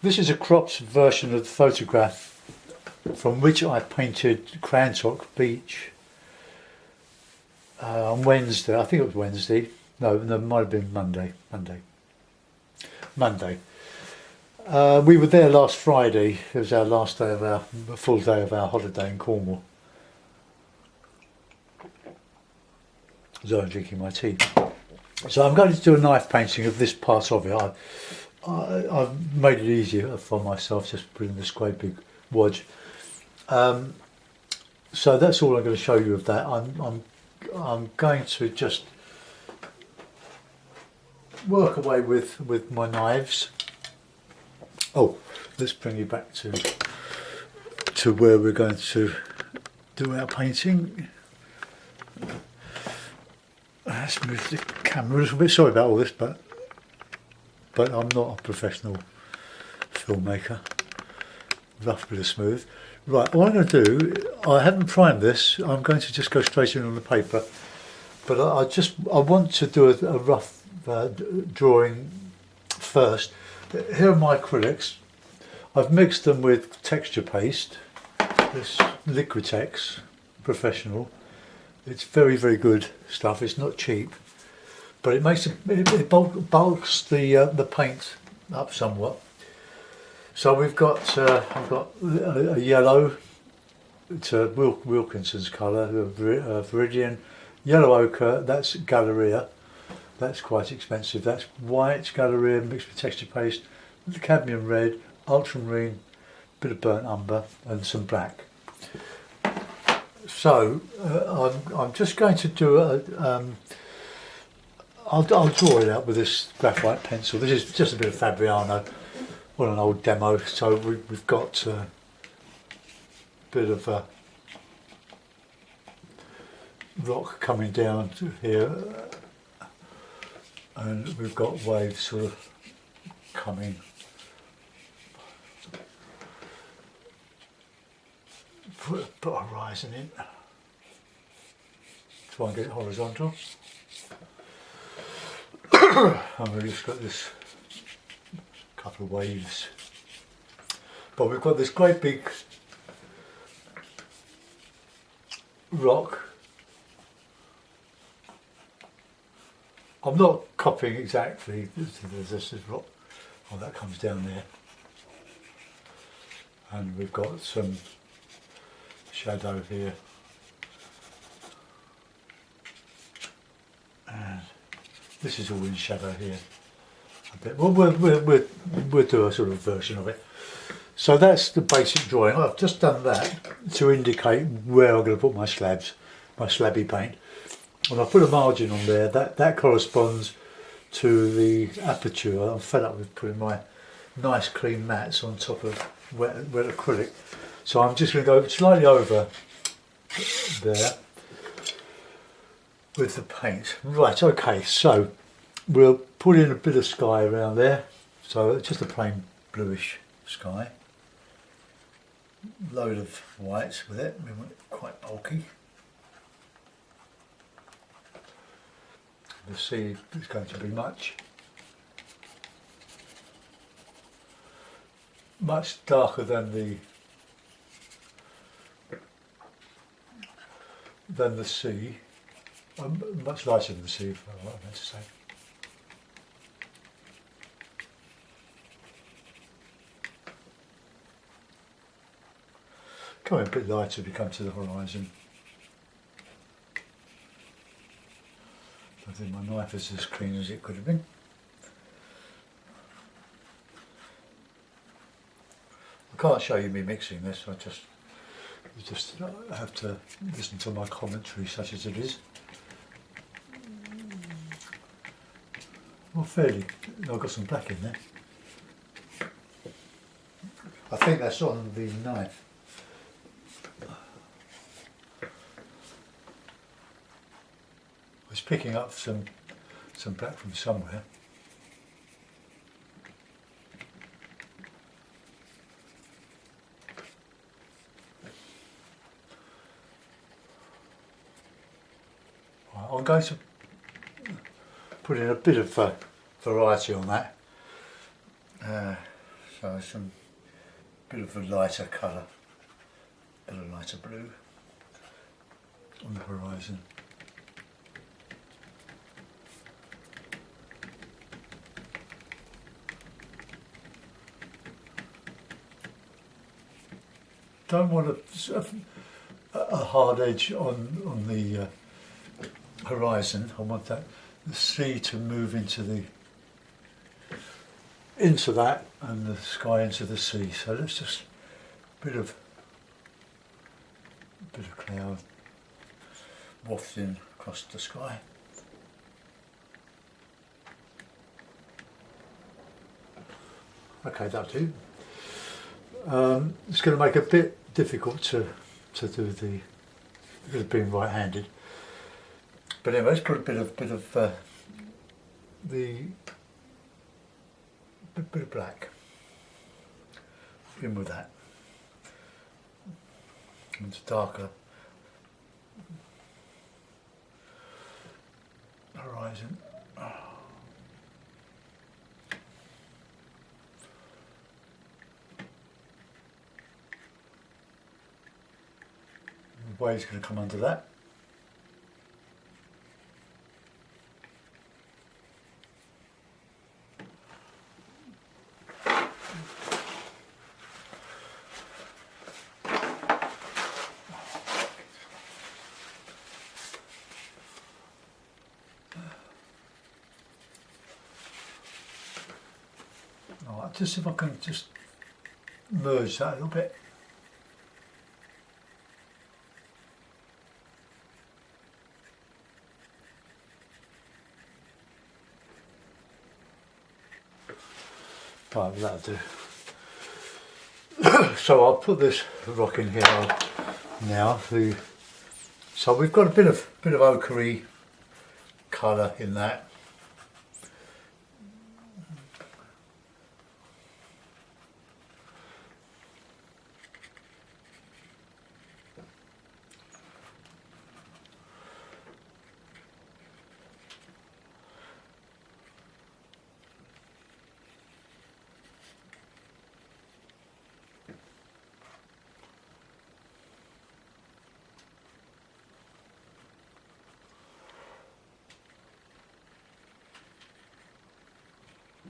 This is a cropped version of the photograph from which I painted Crantock Beach on Wednesday. I think it was Wednesday. No, it might have been Monday. We were there last Friday. It was our last day of our full day of our holiday in Cornwall. So I'm drinking my tea. So I'm going to do a knife painting of this part of it. I've made it easier for myself just putting this great big wodge. So that's all I'm going to show you of that. I'm going to just work away with my knives. Oh, let's bring you back to where we're going to do our painting. Let's move the camera a little bit. Sorry about all this, but I'm not a professional filmmaker. Rough bit of smooth. Right, what I'm going to do, I haven't primed this. I'm going to just go straight in on the paper, but I want to do a rough drawing first. Here are my acrylics. I've mixed them with texture paste. This Liquitex Professional. It's very, very good stuff. It's not cheap, but it makes it bulks the paint up somewhat. So we've got I've got a yellow. It's a Wilkinson's colour, a Viridian, yellow ochre. That's Galleria. That's quite expensive. That's white Galleria mixed with texture paste, cadmium red, ultramarine, bit of burnt umber, and some black. So I'm just going to do I'll draw it out with this graphite pencil. This is just a bit of Fabriano on an old demo. So we've got a bit of a rock coming down to here, and we've got waves sort of coming. Put a horizon in. Try and get it horizontal. And we've just got this couple of waves. But we've got this great big rock. I'm not copying exactly. This is rock. Oh, that comes down there. And we've got some shadow here, and this is all in shadow here a bit. Well, we'll do a sort of version of it. So that's the basic drawing. I've just done that to indicate where I'm going to put my slabs, my slabby paint, and I put a margin on there that corresponds to the aperture. I'm fed up with putting my nice clean mats on top of wet acrylic. So I'm just going to go slightly over there with the paint. Right, okay, so we'll put in a bit of sky around there. So just a plain bluish sky. Load of whites with it, we want it quite bulky. The sea is going to be much darker than the sea, much lighter than the sea, what I meant to say. Coming a bit lighter as we come to the horizon. I think my knife is as clean as it could have been. I can't show you me mixing this, you just have to listen to my commentary, such as it is. Well, fairly, I've got some black in there. I think that's on the knife. I was picking up some black from somewhere. I'm going to put in a bit of variety on that. So some bit of a lighter colour, bit of lighter blue on the horizon. Don't want a hard edge on the horizon. I want the sea to move into that and the sky into the sea. So let's just bit of cloud wafting across the sky. Okay, that'll do. It's going to make it a bit difficult to do the, because of being right-handed. But anyway, let's put a bit of black in with that. It's darker horizon. The wave's going to come under that. Alright, just if I can just merge that a little bit. Right, that'll do. So I'll put this rock in here now. So we've got a bit of ochre colour in that.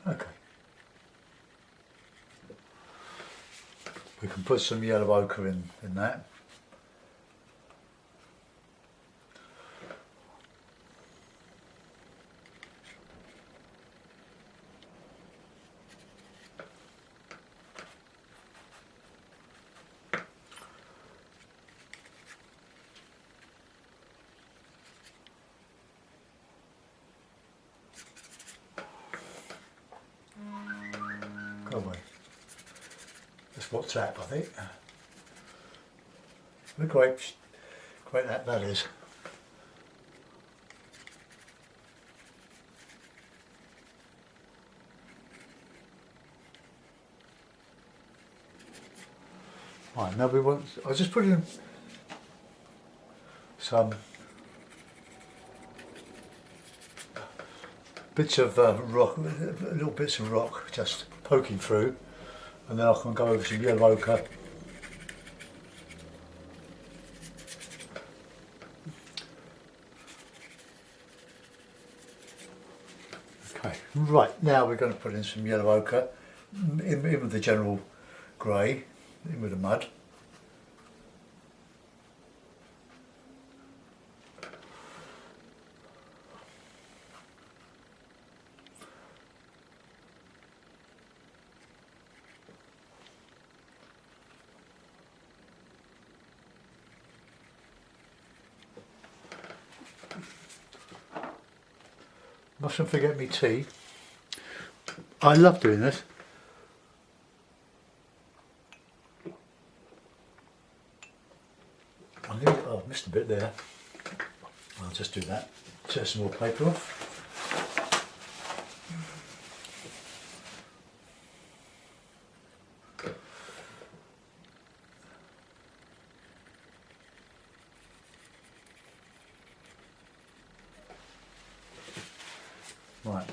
Okay. We can put some yellow ochre in that. Go away. That's WhatsApp, I think. Look how great that is. Right, now we want, I'll just put in some bits of rock, little bits of rock just poking through, and then I can go over some yellow ochre. Okay, right, now we're going to put in some yellow ochre, in with the general grey, in with the mud. Mustn't forget me tea. I love doing this. Oh, I missed a bit there. I'll just do that. Set some more paper off. Right.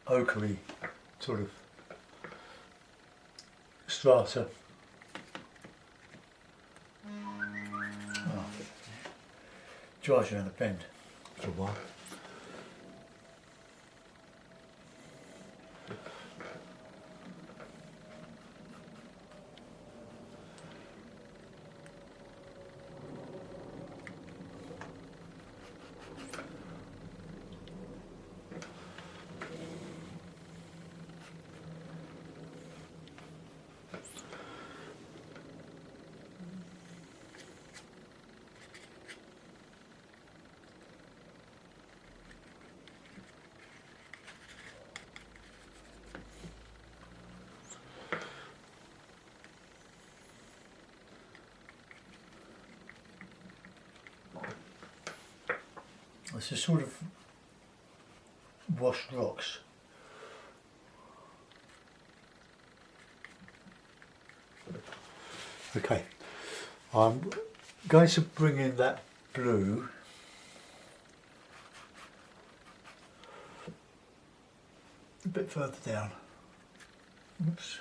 ochre sort of strata. Oh, drives you around the bend for a while. It's a sort of washed rocks. Okay, I'm going to bring in that blue a bit further down. Oops.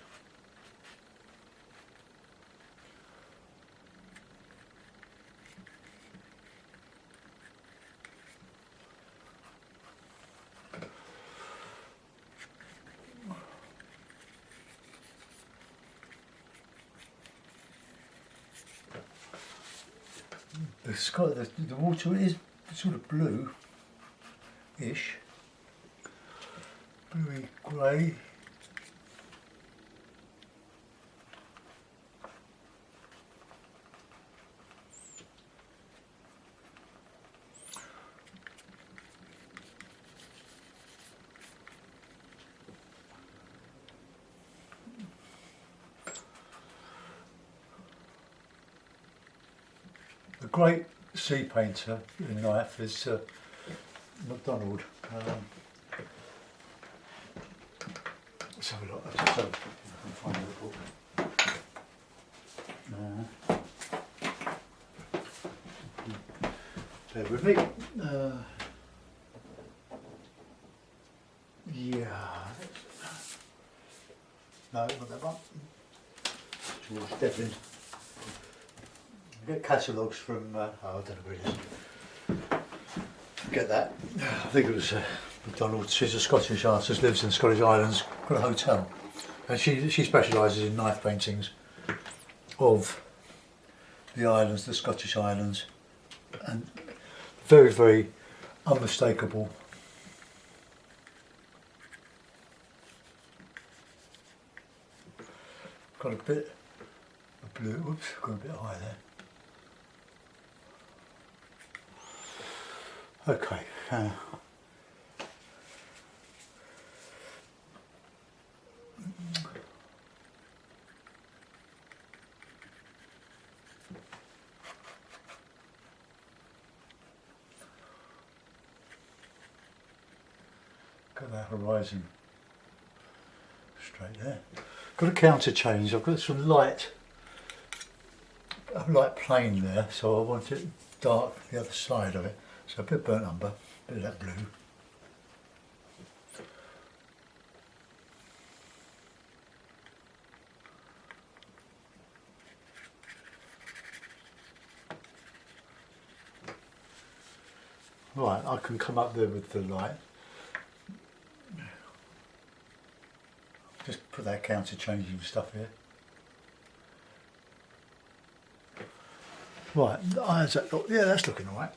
The sky, the water is sort of blue-ish, bluey grey. The great sea painter in life is MacDonald. Let's have a look. Let's have a look if I can find the book. Bear with me. Yeah. No, not that one. George Devlin. Get catalogues from, I don't know where it is. Get that. I think it was MacDonald. She's a Scottish artist, lives in the Scottish Islands, got a hotel. And she specialises in knife paintings of the islands, the Scottish Islands. And very, very unmistakable. Got a bit of blue, whoops, got a bit high there. Okay. Got that horizon straight there. Got a counter change. I've got some light, a light plane there, so I want it dark the other side of it. So a bit burnt umber, a bit of that blue. Right, I can come up there with the light. Just put that counter changing stuff here. Right, how's that look? Yeah, that's looking alright.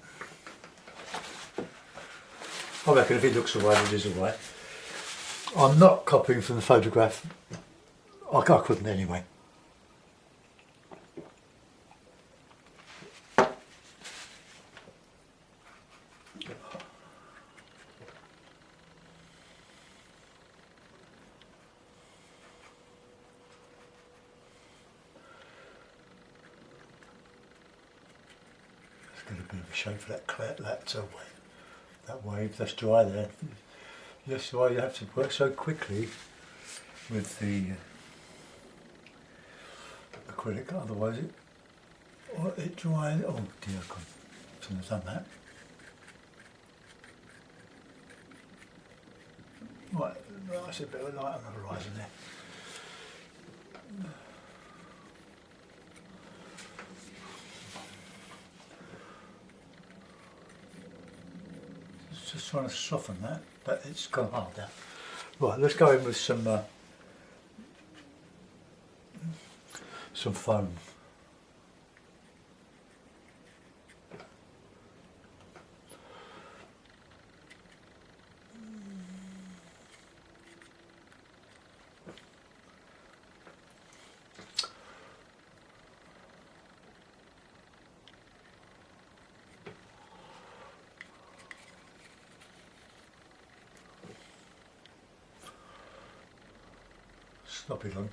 I reckon if it looks alright, it is alright. I'm not copying from the photograph. I couldn't anyway. Let's get a bit of a shape for that wave, that's dry there. That's why you have to work so quickly with the acrylic, otherwise it dries. Oh dear God, shouldn't have done that. Right, Right, that's a bit of light on the horizon there. Just trying to soften that, but it's gone hard now. Right, let's go in with some foam. Stop it on.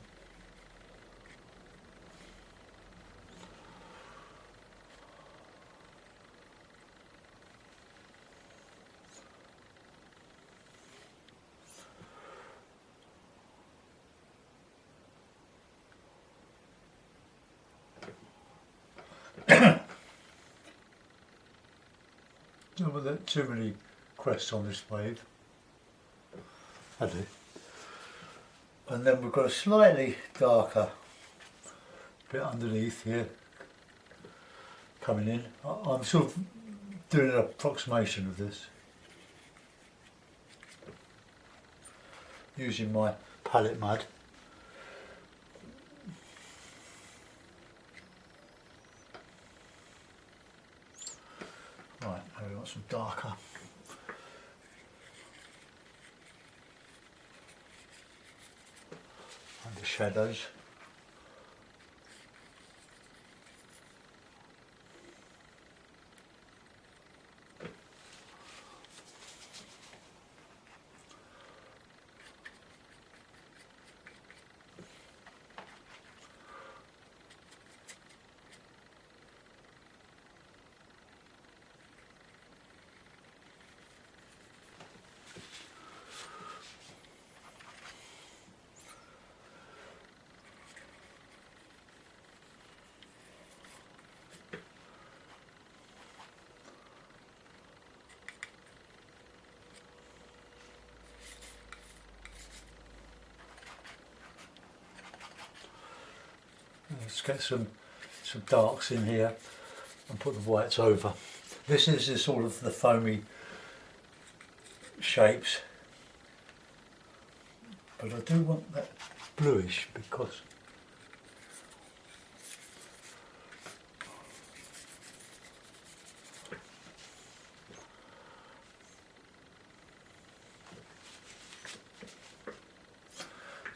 Don't want too many crests on this wave. I do. And then we've got a slightly darker bit underneath here coming in. I'm sort of doing an approximation of this using my palette mud. Right, now we want some darker. Under shadows. Let's get some darks in here and put the whites over. This is the sort of the foamy shapes, but I do want that bluish because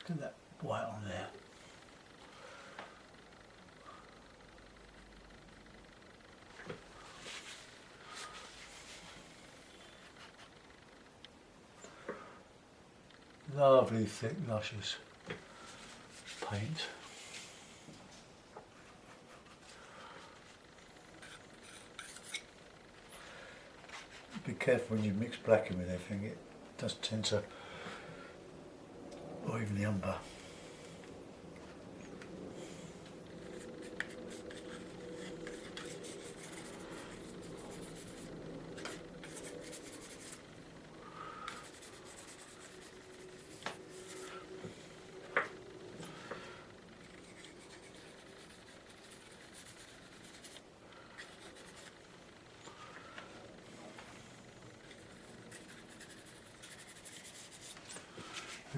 do that white on there. Lovely thick luscious paint. Be careful when you mix black in with everything, it does tend to, or even the umber.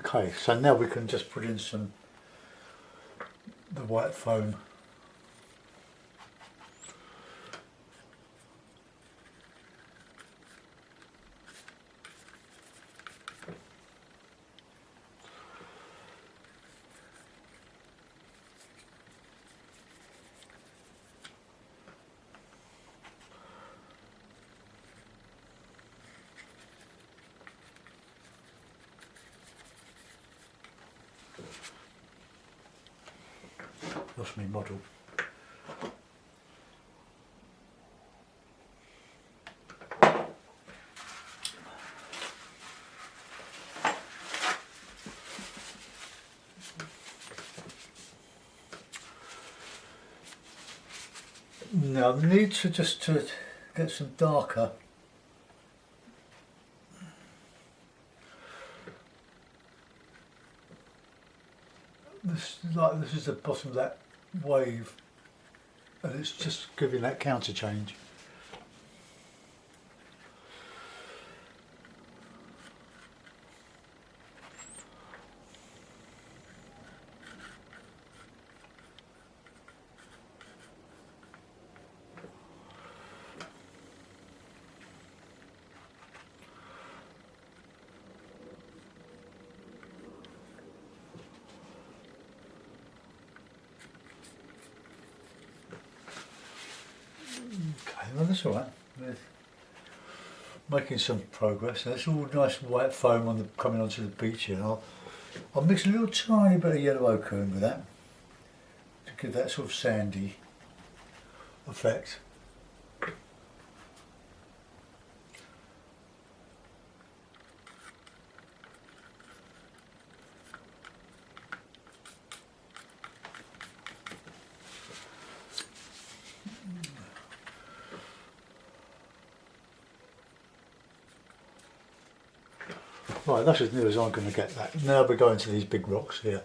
Okay, so now we can just put in the white foam. Lost my model. Now I need to just to get some darker this is the bottom of that wave, and it's just giving that counter change. Okay, well that's alright. Making some progress. There's all nice white foam on the coming onto the beach here. I'll mix a little tiny bit of yellow ochre in with that to give that sort of sandy effect. Right, that's as near as I'm going to get that. Now we're going to these big rocks here.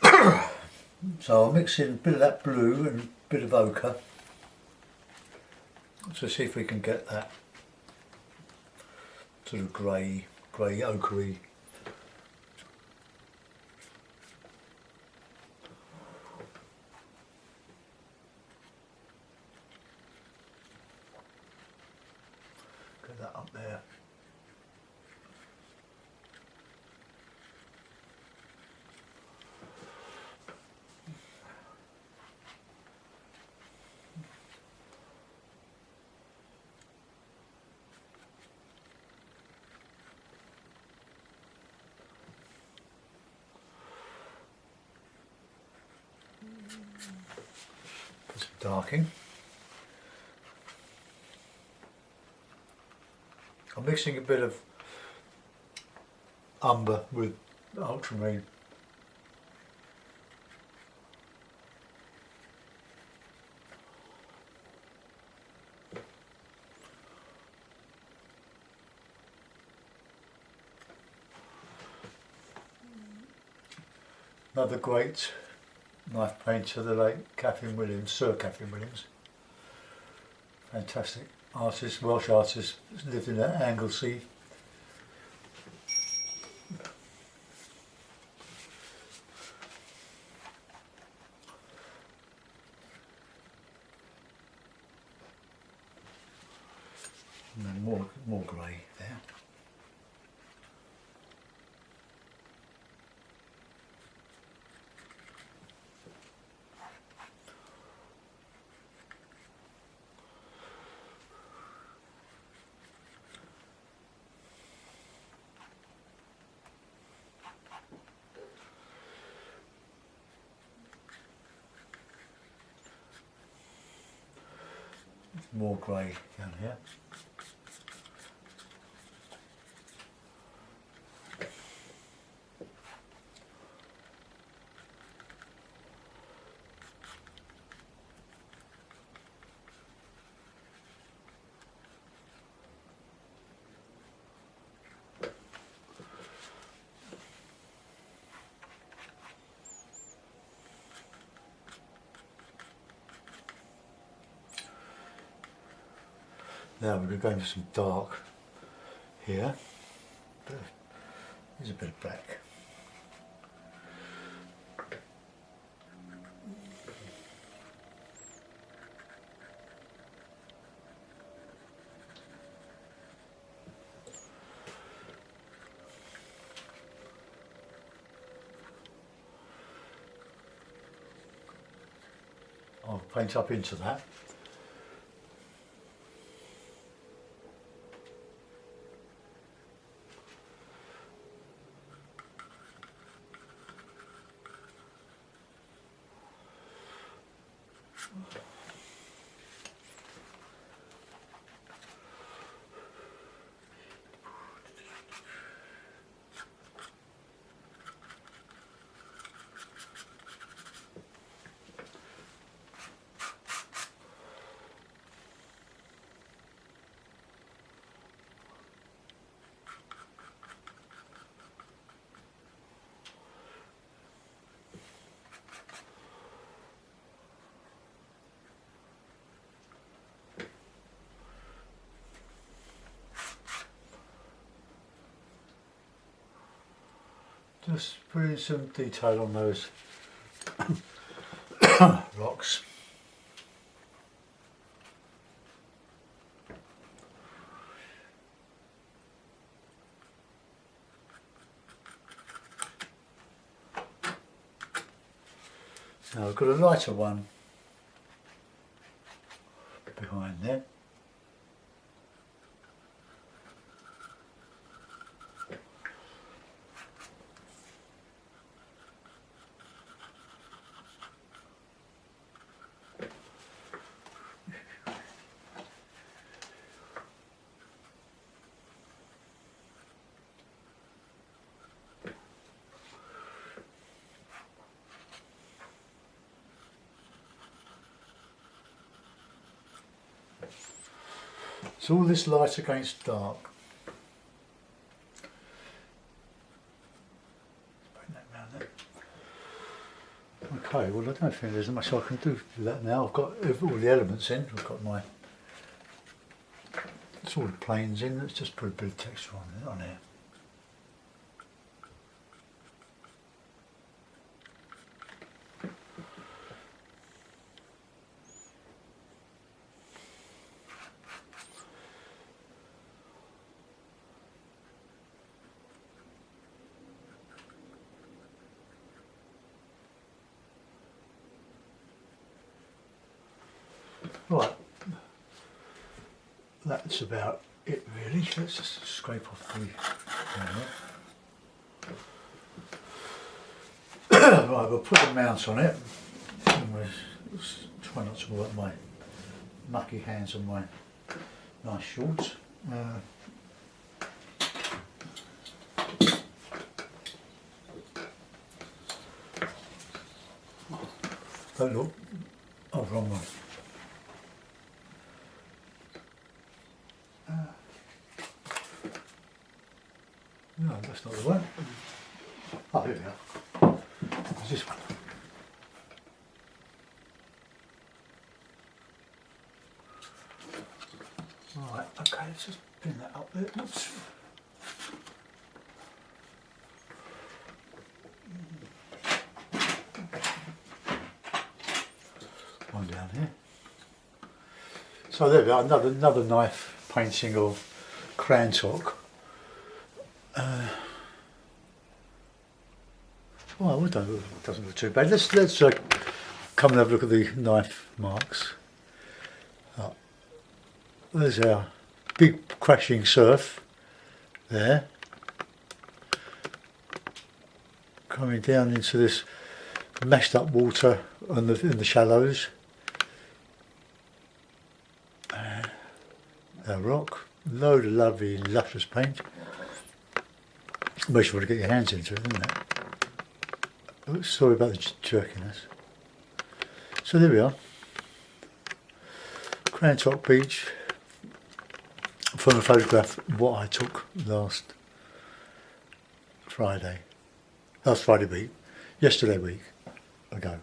So I'll mix in a bit of that blue and a bit of ochre to see if we can get that sort of grey ochre-y. Get that up there. Put some darking. I'm mixing a bit of umber with ultramarine. Another great knife painter, the late Catherine Williams, Sir Catherine Williams. Fantastic artist, Welsh artist, lived in Anglesey. And then more grey there. More grey down here. Now we're going for some dark here. There's a bit of black. I'll paint up into that. Just putting some detail on those rocks. Now I've got a lighter one behind there. So all this light against dark. Bring that round there. Okay, well I don't think there's much I can do for that now. I've got all the elements in. I've got my, it's all the planes in. Let's just put a bit of texture on here. Right, that's about it really. Let's just scrape off the right, we'll put the mount on it. We'll try not to work my mucky hands on my nice shorts. Don't look. Oh, wrong one. No, that's not the one. Oh, here we are. It's this one. Right, okay, let's just pin that up there. Oops. One down here. So there we are, another knife painting of Crantock. Well, it doesn't look too bad. Let's come and have a look at the knife marks. There's our big crashing surf there, coming down into this meshed up water in the shallows. Our rock, load of lovely luscious paint. Most you want to get your hands into it, isn't it? Oh, sorry about the jerkiness. So there we are, Crantock Beach, from a photograph what I took last Friday week, yesterday week ago.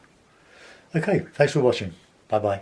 Okay, thanks for watching. Bye bye.